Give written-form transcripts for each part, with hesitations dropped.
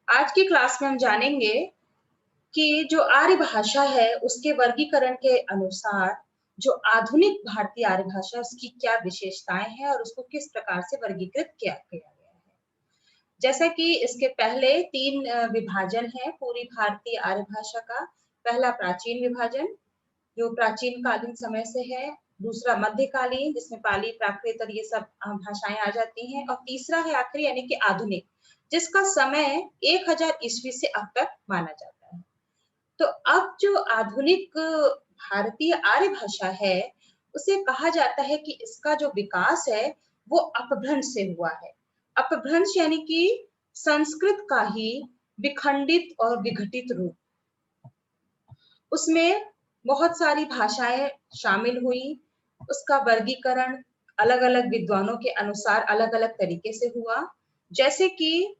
आज की क्लास में हम जानेंगे कि जो आर्य भाषा है उसके वर्गीकरण के अनुसार जो आधुनिक भारतीय आर्य भाषा उसकी क्या विशेषताएं हैं और उसको किस प्रकार से वर्गीकृत किया गया है। जैसा कि इसके पहले तीन विभाजन है पूरी भारतीय आर्य भाषा का। पहला प्राचीन विभाजन जो प्राचीन कालीन समय से है, दूसरा मध्यकालीन जिसमें पाली प्राकृत और ये सब भाषाएं आ जाती हैं, और तीसरा है आखिरी यानी कि आधुनिक जिसका समय 1000 ईस्वी से अब तक माना जाता है। तो अब जो आधुनिक भारतीय आर्य भाषा है उसे कहा जाता है कि इसका जो विकास है वो अपभ्रंश से हुआ है। अपभ्रंश यानी कि संस्कृत का ही विखंडित और विघटित रूप। उसमें बहुत सारी भाषाएं शामिल हुई, उसका वर्गीकरण अलग अलग विद्वानों के अनुसार अलग अलग तरीके से हुआ। जैसे कि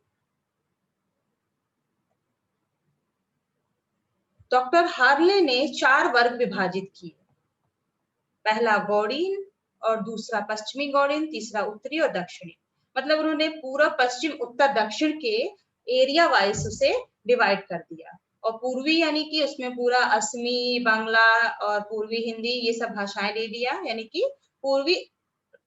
डॉक्टर हार्ले ने 4 वर्ग विभाजित किए। पहला गौड़ीन और दूसरा पश्चिमी गौड़ीन, तीसरा उत्तरी और दक्षिणी। मतलब उन्होंने पूरा पश्चिम उत्तर दक्षिण के एरिया वाइज उसे डिवाइड कर दिया। और पूर्वी यानी कि उसमें पूरा असमी, बांग्ला और पूर्वी हिंदी ये सब भाषाएं ले लिया, यानी कि पूर्वी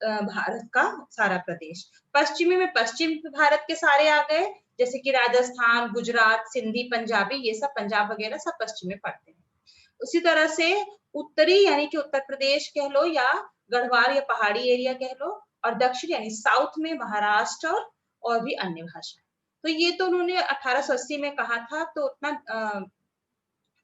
भारत का सारा प्रदेश। पश्चिमी में पश्चिम भारत के सारे आ गए, जैसे कि राजस्थान, गुजरात, सिंधी, पंजाबी, ये सब पंजाब वगैरह सब पश्चिम में पड़ते हैं। उसी तरह से उत्तरी यानी कि उत्तर प्रदेश कह लो या गढ़वाल या पहाड़ी एरिया कह लो, और दक्षिण यानी साउथ में महाराष्ट्र और भी अन्य भाषाएं। तो ये तो उन्होंने 1880 में कहा था, तो उतना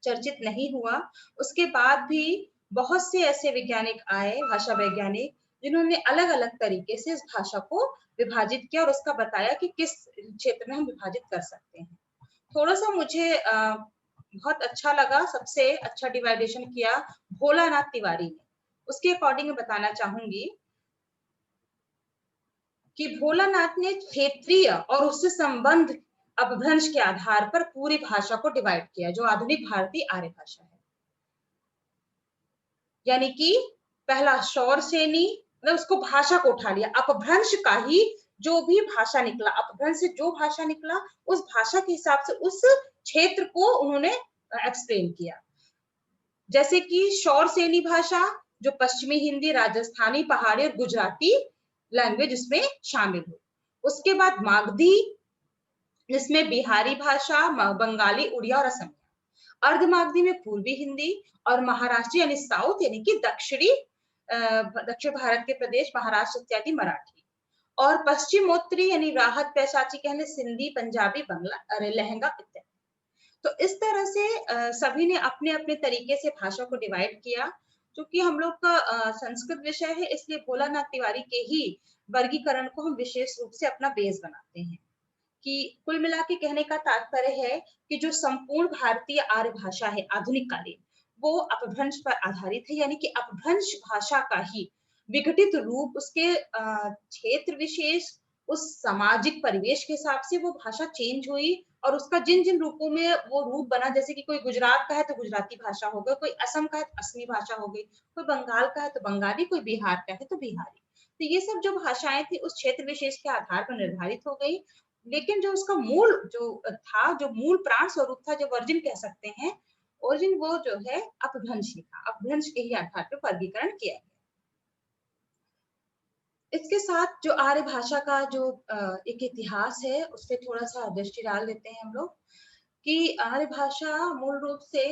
चर्चित नहीं हुआ। उसके बाद भी बहुत से ऐसे वैज्ञानिक आए, भाषा वैज्ञानिक, जिन्होंने अलग अलग तरीके से इस भाषा को विभाजित किया और उसका बताया कि किस क्षेत्र में हम विभाजित कर सकते हैं। थोड़ा सा मुझे बहुत अच्छा लगा, सबसे अच्छा डिवाइडेशन किया भोलानाथ तिवारी ने। उसके अकॉर्डिंग मैं बताना चाहूंगी कि भोलानाथ ने क्षेत्रीय और उससे संबंध अपभ्रंश के आधार पर पूरी भाषा को डिवाइड किया, जो आधुनिक भारतीय आर्य भाषा है। यानी कि पहला शौर सेनी, मतलब उसको भाषा को उठा लिया, अपभ्रंश का ही जो भी भाषा निकला, अपभ्रंश से जो भाषा निकला उस भाषा के हिसाब से उस क्षेत्र को उन्होंने एक्सप्लेन किया। जैसे कि शौर सेनी भाषा जो पश्चिमी हिंदी, राजस्थानी, पहाड़ी और गुजराती लैंग्वेज उसमें शामिल हुई। उसके बाद मागधी जिसमें बिहारी भाषा, बंगाली, उड़िया और असमिया। अर्धमागधी में पूर्वी हिंदी और महाराष्ट्र यानी साउथ यानी कि दक्षिण भारत के प्रदेश महाराष्ट्र इत्यादि मराठी, और पश्चिमोत्तरी यानी राहत पैशाची कहने सिंधी, पंजाबी, बंगला, अरे लहंगा इत्यादि। तो इस तरह से सभी ने अपने अपने तरीके से भाषा को डिवाइड किया। क्योंकि हम लोग का संस्कृत विषय है, इसलिए भोलानाथ तिवारी के ही वर्गीकरण को हम विशेष रूप से अपना बेस बनाते हैं। कि कुल मिला के कहने का तात्पर्य है कि जो संपूर्ण भारतीय आर्य भाषा है आधुनिक कालीन, वो अपभ्रंश पर आधारित है, यानी कि अपभ्रंश भाषा का ही विघटित रूप, उसके क्षेत्र विशेष, उस सामाजिक परिवेश के हिसाब से वो भाषा चेंज हुई और उसका जिन जिन रूपों में वो रूप बना, जैसे कि कोई गुजरात का है तो गुजराती भाषा हो गई, कोई असम का है तो असमी भाषा हो गई, कोई बंगाल का है तो बंगाली, कोई बिहार का है तो बिहारी। तो ये सब जो भाषाएं थी उस क्षेत्र विशेष के आधार पर निर्धारित हो गई। लेकिन जो उसका मूल जो था, जो मूल प्राण स्वरूप था, जो वर्जिन कह सकते हैं, ओरिजिन, वो जो है अपभ्रंश ही था। अपभ्रंश के ही आधार पर वर्गीकरण किया गया। इसके साथ जो आर्य भाषा का जो एक इतिहास है उस पर थोड़ा सा दृष्टि डाल देते हैं हम लोग कि आर्य भाषा मूल रूप से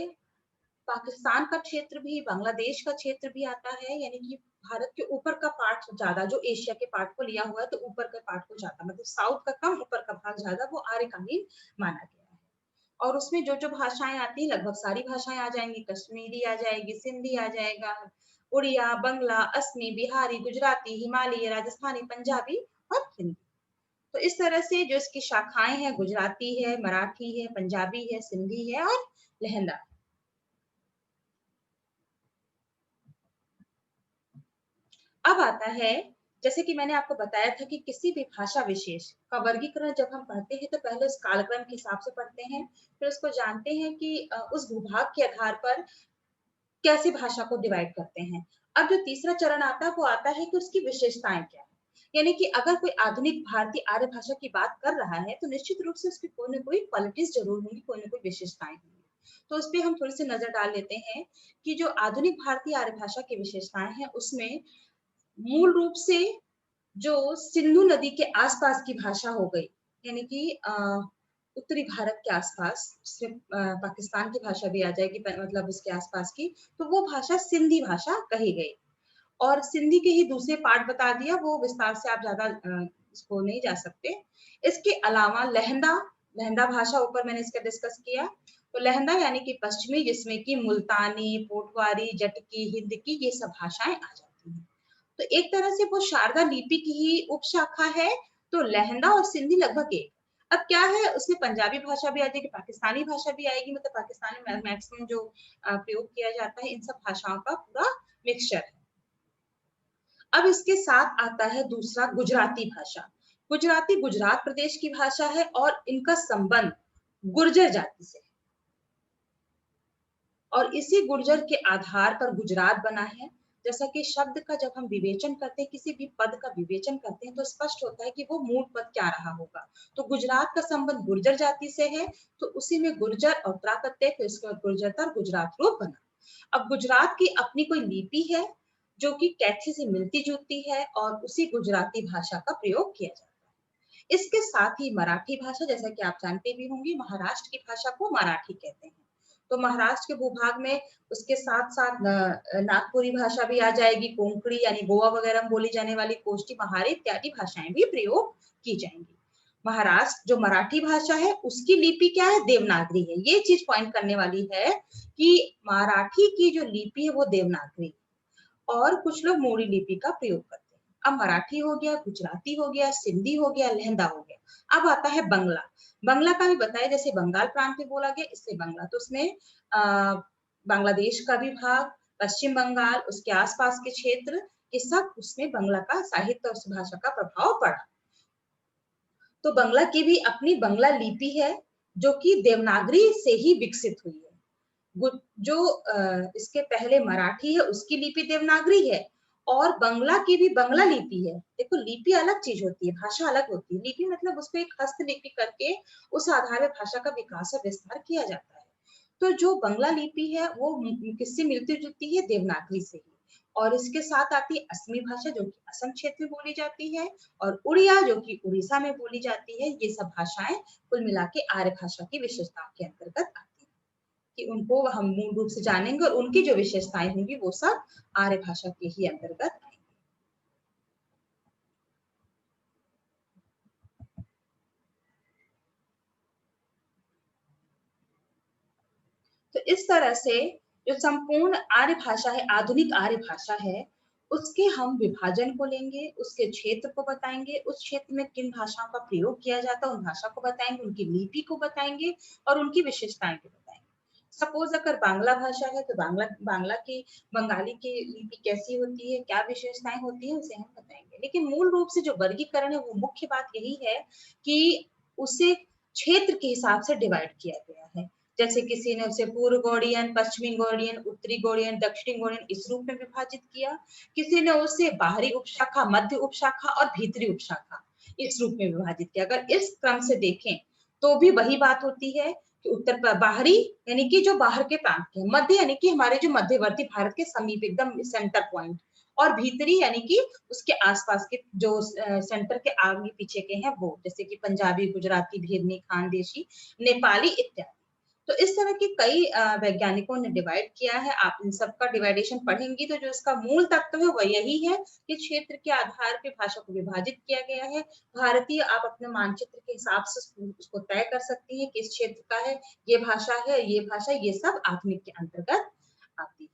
पाकिस्तान का क्षेत्र भी, बांग्लादेश का क्षेत्र भी आता है, यानी कि भारत के ऊपर का पार्ट ज्यादा, जो एशिया के पार्ट को लिया हुआ है तो ऊपर के पार्ट को ज्यादा, मतलब साउथ का कम, ऊपर का भाग ज्यादा, वो आर्यकालीन माना गया है। और उसमें जो जो भाषाएं आती हैं लगभग सारी भाषाएं आ जाएंगी, कश्मीरी आ जाएगी, सिंधी आ जाएगा, उड़िया, बंगला, असमी, बिहारी, गुजराती, हिमालय, राजस्थानी, पंजाबी और हिंदी। तो इस तरह से जो इसकी शाखाएं हैं, गुजराती है, मराठी है, पंजाबी है, सिंधी है और लहंदा। अब आता है, जैसे कि मैंने आपको बताया था कि किसी भी भाषा विशेष का वर्गीकरण जब हम पढ़ते हैं तो पहले उस कालक्रम के हिसाब से पढ़ते हैं, फिर उसको जानते हैं कि उस भूभाग के आधार पर कैसे भाषा को डिवाइड करते हैं। अब जो तीसरा चरण आता है वो आता है कि उसकी विशेषताएं क्या है। यानी कि अगर कोई आधुनिक भारतीय आर्य भाषा की बात कर रहा है तो निश्चित रूप से उसकी कोई ना कोई क्वालिटीज जरूर होंगी, कोई ना कोई विशेषताएं होंगी। तो उस पे हम थोड़ी सी नजर डाल लेते हैं कि जो आधुनिक भारतीय आर्य भाषा की विशेषताएं हैं उसमें मूल रूप से जो सिंधु नदी के आसपास की भाषा हो गई, यानी कि उत्तरी भारत के आसपास, जिसमें पाकिस्तान की भाषा भी आ जाएगी, मतलब उसके आसपास की, तो वो भाषा सिंधी भाषा कही गई। और सिंधी के ही दूसरे पार्ट बता दिया, वो विस्तार से आप ज्यादा इसको नहीं जा सकते। इसके अलावा लहंदा, लहंदा भाषा ऊपर मैंने इसका डिस्कस किया। तो लहंदा यानी कि पश्चिमी, जिसमें कि मुल्तानी, पोटवारी, जटकी, हिंद की ये सब भाषाएं आ जाती हैं। तो एक तरह से वो शारदा लिपि की ही उपशाखा है। तो लहंदा और सिंधी लगभग एक। अब क्या है, उसमें पंजाबी भाषा भी आ जाएगी, पाकिस्तानी भाषा भी आएगी, मतलब पाकिस्तानी में मैक्सिमम जो प्रयोग किया जाता है इन सब भाषाओं का पूरा मिक्सचर है। अब इसके साथ आता है दूसरा गुजराती भाषा। गुजराती गुजरात प्रदेश की भाषा है और इनका संबंध गुर्जर जाति से है। और इसी गुर्जर के आधार पर गुजरात बना है। जैसा कि शब्द का जब हम विवेचन करते हैं, किसी भी पद का विवेचन करते हैं, तो स्पष्ट होता है कि वो मूल पद क्या रहा होगा। तो गुजरात का संबंध गुर्जर जाति से है, तो उसी में गुर्जर और प्राकृत्य, फिर उसके बाद गुर्जरता और गुजरात रूप बना। अब गुजरात की अपनी कोई लिपि है जो कि कैथी से मिलती जुलती है और उसी गुजराती भाषा का प्रयोग किया जाता है। इसके साथ ही मराठी भाषा, जैसा कि आप जानते भी होंगे, महाराष्ट्र की भाषा को मराठी कहते हैं। तो महाराष्ट्र के भूभाग में उसके साथ साथ नागपुरी भाषा भी आ जाएगी, कोंकणी यानी गोवा वगैरह में बोली जाने वाली कोष्टी महारी इत्यादि भाषाएं भी प्रयोग की जाएंगी। महाराष्ट्र जो मराठी भाषा है उसकी लिपि क्या है, देवनागरी है। ये चीज पॉइंट करने वाली है कि मराठी की जो लिपि है वो देवनागरी, और कुछ लोग मोड़ी लिपि का प्रयोग करते हैं। अब मराठी हो गया, गुजराती हो गया, सिंधी हो गया, लहंदा हो गया। अब आता है बंगला। बंगला का भी बताया, जैसे बंगाल प्रांत में बोला गया, इससे बंगला, तो उसमें बांग्लादेश का भी भाग, पश्चिम बंगाल, उसके आसपास के क्षेत्र, ये सब उसमें बंगला का साहित्य और भाषा का प्रभाव पड़ा। तो बंगला की भी अपनी बंगला लिपि है जो कि देवनागरी से ही विकसित हुई है। जो इसके पहले मराठी है उसकी लिपि देवनागरी है, और बंगला की भी बंगला लिपि है। देखो लिपि अलग चीज होती है, भाषा अलग होती है। लिपि मतलब उसको एक हस्तलिपि करके उस आधार पर भाषा का विकास और विस्तार किया जाता है। तो जो बंगला लिपि है वो किससे मिलती जुलती है, देवनागरी से ही। और इसके साथ आती है असमी भाषा जो कि असम क्षेत्र में बोली जाती है, और उड़िया जो कि उड़ीसा में बोली जाती है। ये सब भाषाएं कुल मिला के आर्य भाषा की विशेषताओं के अंतर्गत आती है, कि उनको हम मूल रूप से जानेंगे और उनकी जो विशेषताएं होंगी वो सब आर्य भाषा के ही अंतर्गत आएंगी। तो इस तरह से जो संपूर्ण आर्य भाषा है, आधुनिक आर्य भाषा है, उसके हम विभाजन को लेंगे, उसके क्षेत्र को बताएंगे, उस क्षेत्र में किन भाषाओं का प्रयोग किया जाता है उन भाषा को बताएंगे, उनकी लिपि को बताएंगे और उनकी विशेषताएं को बताएंगे। सपोज अगर बांग्ला भाषा है तो बांग्ला बांग्ला की बंगाली की लिपि कैसी होती है, क्या विशेषताएं होती है, उसे हम बताएंगे। लेकिन मूल रूप से जो वर्गीकरण है वो मुख्य बात यही है कि उसे क्षेत्र के हिसाब से डिवाइड किया गया है। जैसे किसी ने उसे पूर्व गौड़ियन, पश्चिमी गौड़ियन, उत्तरी गौड़ियन, दक्षिणी गौड़ियन इस रूप में विभाजित किया। किसी ने उसे बाहरी उपशाखा, मध्य उपशाखा और भीतरी उपशाखा इस रूप में विभाजित किया। अगर इस क्रम से देखें तो भी वही बात होती है कि उत्तर बाहरी यानी कि जो बाहर के प्रांत के, मध्य यानी कि हमारे जो मध्यवर्ती भारत के समीप एकदम सेंटर पॉइंट, और भीतरी यानी कि उसके आसपास के जो सेंटर के आगे पीछे के हैं वो, जैसे कि पंजाबी, गुजराती, भिरनी, खानदेशी, नेपाली इत्यादि। तो इस तरह के कई वैज्ञानिकों ने डिवाइड किया है। आप इन सबका डिवाइडेशन पढ़ेंगी तो जो इसका मूल तत्व है वह यही है कि क्षेत्र के आधार पे भाषा को विभाजित किया गया है। भारतीय आप अपने मानचित्र के हिसाब से उसको तय कर सकती हैं कि इस क्षेत्र का है, ये भाषा है, ये भाषा, ये सब आधुनिक के अंतर्गत आती है।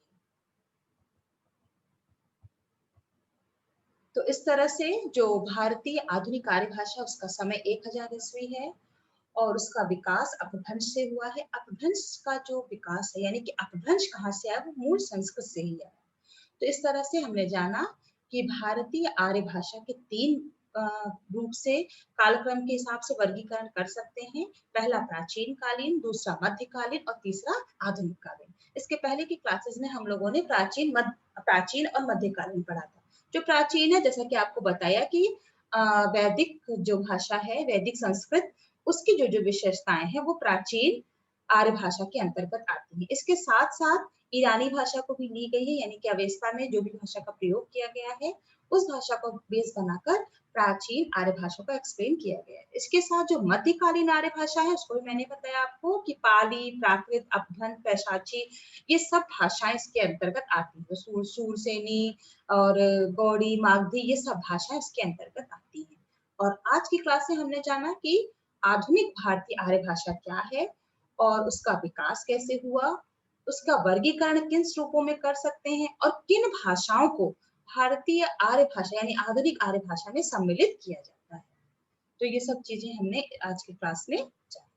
तो इस तरह से जो भारतीय आधुनिक आर्य भाषा, उसका समय 1000 ईस्वी है और उसका विकास अपभ्रंश से हुआ है। अपभ्रंश का जो विकास है, यानी कि अपभ्रंश कहाँ से आया, वो मूल संस्कृत से ही आया। तो इस तरह से हमने जाना कि भारतीय आर्य भाषा के 3 रूप से कालक्रम के हिसाब से वर्गीकरण कर सकते हैं। पहला प्राचीन कालीन, दूसरा मध्यकालीन और तीसरा आधुनिक कालीन। इसके पहले की क्लासेस में हम लोगों ने प्राचीन और मध्यकालीन पढ़ा था। जो प्राचीन है, जैसा कि आपको बताया कि वैदिक जो भाषा है, वैदिक संस्कृत, उसकी जो विशेषताएं हैं वो प्राचीन आर्य भाषा के अंतर्गत आती है। इसके साथ साथ ईरानी भाषा को भी ली गई है, यानी कि अवेस्ता में जो भी भाषा का प्रयोग किया गया है उस भाषा को बेस बनाकर प्राचीन आर्य भाषा को एक्सप्लेन किया गया है। इसके साथ जो मध्यकालीन आर्य भाषा है उसको भी मैंने बताया आपको कि पाली, प्राकृत, अपभ्रंश, पैशाची, ये सब भाषाएं इसके अंतर्गत आती है। सूरसेनी और गौड़ी, मागधी, ये सब भाषाएं इसके अंतर्गत आती हैं। और आज की क्लास में हमने जाना कि आधुनिक भारतीय आर्य भाषा क्या है और उसका विकास कैसे हुआ, उसका वर्गीकरण किन रूपों में कर सकते हैं और किन भाषाओं को भारतीय आर्य भाषा यानी आधुनिक आर्य भाषा में सम्मिलित किया जाता है। तो ये सब चीजें हमने आज की क्लास में जाना।